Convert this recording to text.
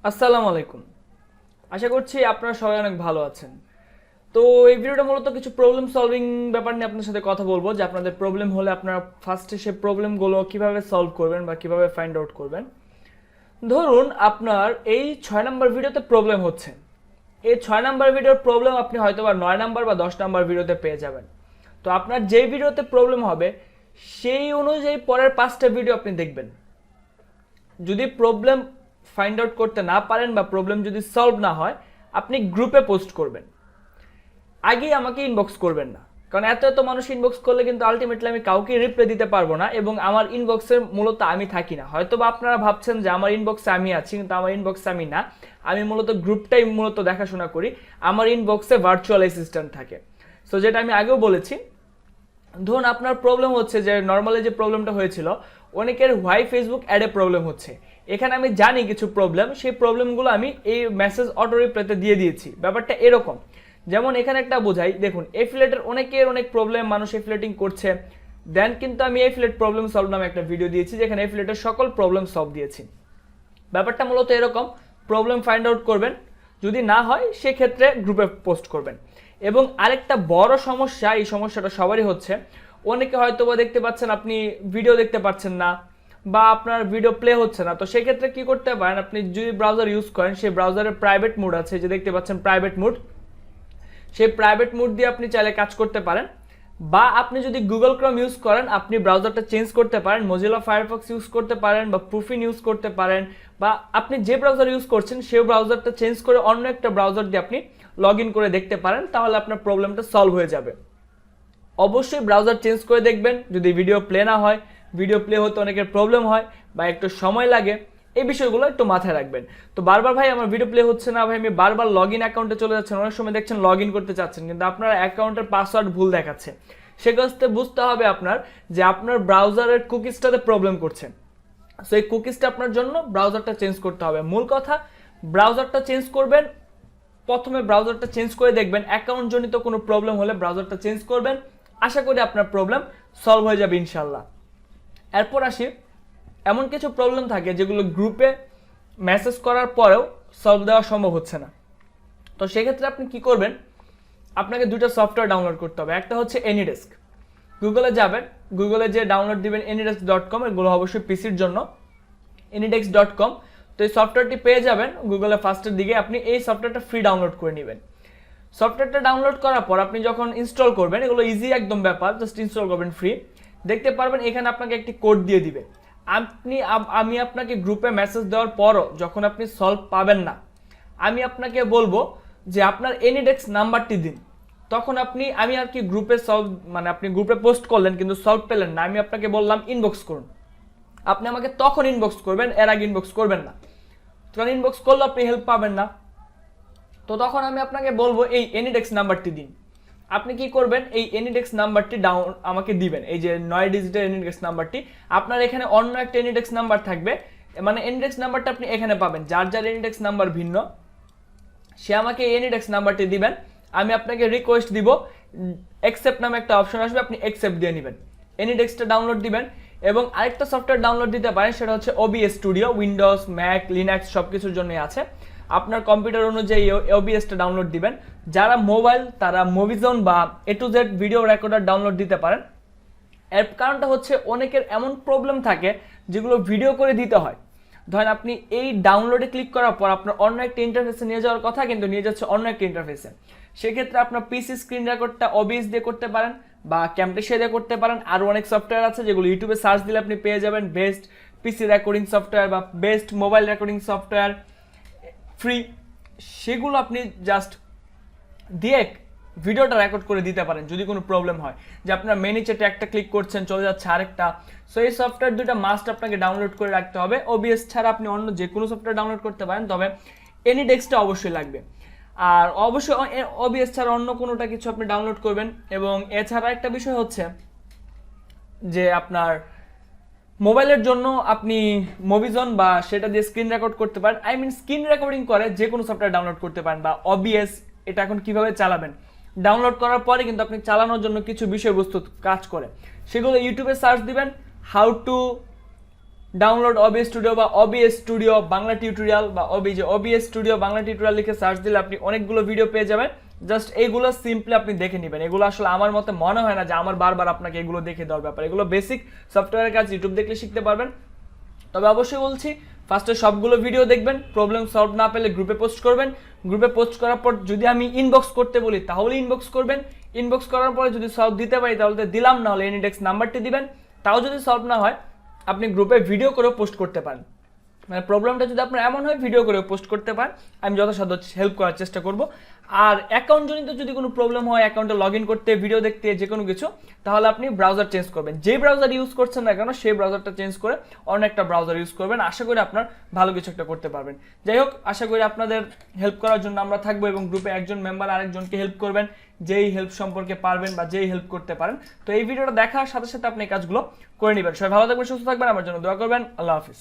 আসসালামু আলাইকুম। আশা করছি আপনারা সবাই অনেক ভালো আছেন। তো এই ভিডিওটা মূলত কিছু প্রবলেম সলভিং ব্যাপার নিয়ে আপনার সাথে কথা বলবো, যে আপনাদের প্রবলেম হলে আপনারা ফার্স্টে সে প্রবলেমগুলো কিভাবে সলভ করবেন বা কিভাবে ফাইন্ড আউট করবেন। ধরুন আপনার এই 6 নম্বর ভিডিওতে প্রবলেম হচ্ছে। এই 6 নম্বর ভিডিওর প্রবলেম আপনি হয়তো বা 9 নম্বর বা 10 নম্বর ভিডিওতে পেয়ে যাবেন। তো আপনার যেই ভিডিওতে প্রবলেম হবে সেই অনুযায়ী পরের 5টা ভিডিও আপনি দেখবেন। যদি প্রবলেম ফাইন্ড আউট করতে না পারেন বা প্রবলেম যদি সলভ না হয়, আপনি গ্রুপে পোস্ট করবেন, আগেই আমাকে ইনবক্স করবেন না। কারণ এত এত মানুষ ইনবক্স করলে কিন্তু আলটিমেটলি আমি কাউকে রিপ্লাই দিতে পারবো না, এবং আমার ইনবক্সের মূলত আমি থাকি না। হয়তো বা আপনারা ভাবছেন যে আমার ইনবক্সে আমি আছি, কিন্তু আমার ইনবক্সে আমি না। আমি মূলত গ্রুপটাই মূলত দেখাশোনা করি। আমার ইনবক্সে ভার্চুয়াল অ্যাসিস্ট্যান্ট থাকে। সো যেটা আমি আগেও বলেছি, ধরুন আপনার প্রবলেম হচ্ছে যে নর্মালি যে প্রবলেমটা হয়েছিল, অনেকের হোয়াই ফেসবুক অ্যাডে প্রবলেম হচ্ছে। এখানে আমি জানি কিছু প্রবলেম, সেই প্রবলেমগুলো আমি এই মেসেজ অটো রিপ্লাইতে দিয়ে দিয়েছি। ব্যাপারটা এরকম, যেমন এখানে একটা বোঝাই, দেখুন এফিলেটের অনেকের অনেক প্রবলেম, মানুষ এফিলেটিং করছে। দেন কিন্তু আমি এফিলেট প্রবলেম সলভ নামে একটা ভিডিও দিয়েছি, যেখানে এফিলেটের সকল প্রবলেম সলভ দিয়েছি। ব্যাপারটা মূলত এরকম, প্রবলেম ফাইন্ড আউট করবেন, যদি না হয় সেক্ষেত্রে গ্রুপে পোস্ট করবেন। এবং আরেকটা বড় সমস্যা, এই সমস্যাটা সবারই হচ্ছে, অনেকে হয়তো বা দেখতে পাচ্ছেন আপনি ভিডিও দেখতে পাচ্ছেন না, বা আপনার ভিডিও প্লে হচ্ছে না। তো সেক্ষেত্রে কি করতে পারেন, আপনি যদি ব্রাউজার ইউজ করেন, সেই ব্রাউজারের প্রাইভেট মোড আছে, যে দেখতে পাচ্ছেন প্রাইভেট মোড, সেই প্রাইভেট মোড দিয়ে আপনি চাইলে কাজ করতে পারেন। বা আপনি যদি গুগল ক্রোম ইউজ করেন, আপনি ব্রাউজারটা চেঞ্জ করতে পারেন, মজিলা ফায়ারফক্স ইউজ করতে পারেন, বা প্রুফিন ইউজ করতে পারেন, বা আপনি যে ব্রাউজার ইউজ করছেন সেই ব্রাউজারটা চেঞ্জ করে অন্য একটা ব্রাউজার দিয়ে আপনি লগ ইন করে দেখতে পারেন। তাহলে আপনার প্রবলেমটা সলভ হয়ে যাবে। অবশ্যই ব্রাউজার চেঞ্জ করে দেখবেন, যদি ভিডিও প্লে না হয়। ভিডিও প্লে হতে অনেকের প্রবলেম হয় বা একটু সময় লাগে, এই বিষয়গুলো একটু মাথায় রাখবেন। তো বারবার ভাই আমার ভিডিও প্লে হচ্ছে না, ভাই আমি বারবার লগ ইন অ্যাকাউন্টে চলে যাচ্ছেন, অনেক সময় দেখছেন লগ ইন করতে চাচ্ছেন কিন্তু আপনার অ্যাকাউন্টের পাসওয়ার্ড ভুল দেখাচ্ছে। সেক্ষেত্রে বুঝতে হবে আপনার যে আপনার ব্রাউজারের কুকিজটাতে প্রবলেম করছে। সো এই কুকিজটা আপনার জন্য ব্রাউজারটা চেঞ্জ করতে হবে। মূল কথা, ব্রাউজারটা চেঞ্জ করবেন, প্রথমে ব্রাউজারটা চেঞ্জ করে দেখবেন। অ্যাকাউন্ট জনিত কোনো প্রবলেম হলে ব্রাউজারটা চেঞ্জ করবেন, আশা করি আপনার প্রবলেম সলভ হয়ে যাবে ইনশাল্লাহ। এরপর আসি, এমন কিছু প্রবলেম থাকে যেগুলো গ্রুপে মেসেজ করার পরেও সলভ দেওয়া সম্ভব হচ্ছে না। তো সেক্ষেত্রে আপনি কি করবেন, আপনাকে দুটো সফটওয়্যার ডাউনলোড করতে হবে। একটা হচ্ছে এনিডেস্ক, গুগলে যাবেন, গুগলে যে ডাউনলোড দিবেন anydesk.com, এগুলো অবশ্যই পিসির জন্য, anydesk.com। তো এই সফটওয়্যারটি পেয়ে যাবেন গুগলে ফার্স্টের দিকে। আপনি এই সফটওয়্যারটা ফ্রি ডাউনলোড করে নেবেন। সফটওয়্যারটা ডাউনলোড করার পর আপনি যখন ইনস্টল করবেন, এগুলো ইজি একদম ব্যাপার, জাস্ট ইনস্টল করবেন ফ্রি। দেখতে পারবেন এখানে আপনাকে একটি কোড দিয়ে দিবে। আমি আপনাকে গ্রুপে মেসেজ দেওয়ার পরও যখন আপনি সলভ পাবেন না, আমি আপনাকে বলবো যে আপনার এনিডেক্স নাম্বারটি দিন। তখন আমি আর কি গ্রুপে সলভ, মানে আপনি গ্রুপে পোস্ট করলেন কিন্তু সলভ পেলেন না, আমি আপনাকে বললাম ইনবক্স করুন। আপনি আমাকে তখন ইনবক্স করবেন, এর আগে ইনবক্স করবেন না। কারণ ইনবক্স করলে আপনি হেল্প পাবেন না। তো তখন আমি আপনাকে বলবো এই এনিডেক্স নাম্বারটি দিন। আপনি কি করবেন, এই এনিডেক্স নাম্বারটি আমাকে দিবেন, এই যে 9 ডিজিটের এনিডেক্স নাম্বারটি। আপনার এখানে অন্য একটা এনিডেক্স নাম্বার থাকবে, মানে এনিডেক্স নাম্বারটা আপনি এখানে পাবেন। যার যার এনিডেক্স নাম্বার ভিন্ন, সে আমাকে এই এনিডেক্স নাম্বারটি দিবেন। আমি আপনাকে রিকোয়েস্ট দিব, অ্যাকসেপ্ট নামে একটা অপশন আসবে, আপনি অ্যাকসেপ্ট দিয়ে নেবেন, এনিডেক্সটা ডাউনলোড দিবেন। এবং আরেকটা সফটওয়্যার ডাউনলোড দিতে পারেন, সেটা হচ্ছে OBS studio, Windows, Mac, Linux সব কিছুর জন্যই আছে। আপনার কম্পিউটার অনুযায়ী ওবিএসটা ডাউনলোড দিবেন। যারা মোবাইল, তারা মুভিজন বা A to Z video recorder download দিতে পারেন। এর কারণটা হচ্ছে অনেকের এমন প্রবলেম থাকে যেগুলো ভিডিও করে দিতে হয়। ধরেন আপনি এই ডাউনলোডে ক্লিক করার পর আপনার অন্য একটা ইন্টারফেসে নিয়ে যাওয়ার কথা, কিন্তু নিয়ে যাচ্ছে অন্য একটা ইন্টারফেসে। সেক্ষেত্রে আপনার পিসি স্ক্রিন রেকর্ডটা ওবিএস দিয়ে করতে পারেন বা ক্যামটেশিয়া দিয়ে করতে পারেন। আরও অনেক সফটওয়্যার আছে যেগুলো ইউটিউবে সার্চ দিলে আপনি পেয়ে যাবেন, বেস্ট পিসি রেকর্ডিং সফটওয়্যার বা best mobile recording software free. সেগুলো আপনি জাস্ট দিয়ে ভিডিওটা রেকর্ড করে দিতে পারেন। যদি কোনো প্রবলেম হয় যে আপনার মেনি চ্যাটে একটা ক্লিক করছেন, চলে যাচ্ছে আরেকটা, সো এই সফটওয়্যার দুটো মাস্ট আপনাকে ডাউনলোড করে রাখতে হবে। ওবিএস ছাড়া আপনি অন্য যে কোনো সফটওয়্যার ডাউনলোড করতে পারেন, তবে এনিডেক্সটা অবশ্যই লাগবে। আর অবশ্যই ওবিএস ছাড়া অন্য কোনোটা কিছু আপনি ডাউনলোড করবেন। এবং এছাড়া একটা বিষয় হচ্ছে যে আপনার মোবাইলের জন্য আপনি মুভিজন বা সেটা দিয়ে স্ক্রিন রেকর্ড করতে পারেন, স্ক্রিন রেকর্ডিং করে যে কোনো সফটওয়্যার ডাউনলোড করতে পারেন। বা ওবিএস, এটা এখন কিভাবে চালাবেন, ডাউনলোড করার পরে কিন্তু আপনি চালানোর জন্য কিছু বিষয়বস্তু কাজ করে, সেগুলো ইউটিউবে সার্চ দিবেন, how to download OBS studio বা ওবিএস স্টুডিও বাংলা টিউটোরিয়াল বা ওবিএস স্টুডিও বাংলা টিউটোরিয়াল লিখে সার্চ দিলে আপনি অনেকগুলো ভিডিও পেয়ে যাবেন। জাস্ট এইগুলো সিম্পলি আপনি দেখে নেবেন। এগুলো আসলে আমার মতে মনে হয় না যে আমার বারবার আপনাকে এগুলো দেখে দেওয়ার ব্যাপার। এগুলো বেসিক সফটওয়্যারের কাজ, ইউটিউব দেখলে শিখতে পারবেন। তবে অবশ্যই বলছি ফার্স্টে সবগুলো ভিডিও দেখবেন, প্রবলেম সলভ না পেলে গ্রুপে পোস্ট করবেন। গ্রুপে পোস্ট করার পর যদি আমি ইনবক্স করতে বলি তাহলে ইনবক্স করবেন। ইনবক্স করার পরে যদি সলভ দিতে পারি তাহলে তো দিলাম, না হলে এনিডেক্স নাম্বারটি দিবেন। তাও যদি সলভ না হয় আপনি গ্রুপে ভিডিও করেও পোস্ট করতে পারেন। মানে প্রবলেমটা যদি আপনার এমন হয় ভিডিও করে পোস্ট করতে পারেন, আমি যথাসাধ্য হেল্প করার চেষ্টা করব। আর অ্যাকাউন্ট জনিত যদি কোনো প্রবলেম হয়, অ্যাকাউন্টে লগ ইন করতে, ভিডিও দেখতে, যে কোনো কিছু, তাহলে আপনি ব্রাউজার চেঞ্জ করবেন। যে ব্রাউজার ইউজ করছেন না কেন সেই ব্রাউজারটা চেঞ্জ করে অন্য একটা ব্রাউজার ইউজ করবেন। আশা করি আপনার ভালো কিছু একটা করতে পারবেন। যাই হোক, আশা করি আপনাদের হেল্প করার জন্য আমরা থাকবো এবং গ্রুপে একজন মেম্বার আরেকজনকে হেল্প করবেন যেই হেল্প সম্পর্কে পারবেন বা যেই হেল্প করতে পারেন। তো এই ভিডিওটা দেখার সাথে সাথে আপনি এই কাজগুলো করে নেবেন। সবাই ভালো থাকবেন, সুস্থ থাকবেন, আমার জন্য দোয়া করবেন। আল্লাহ হাফিজ।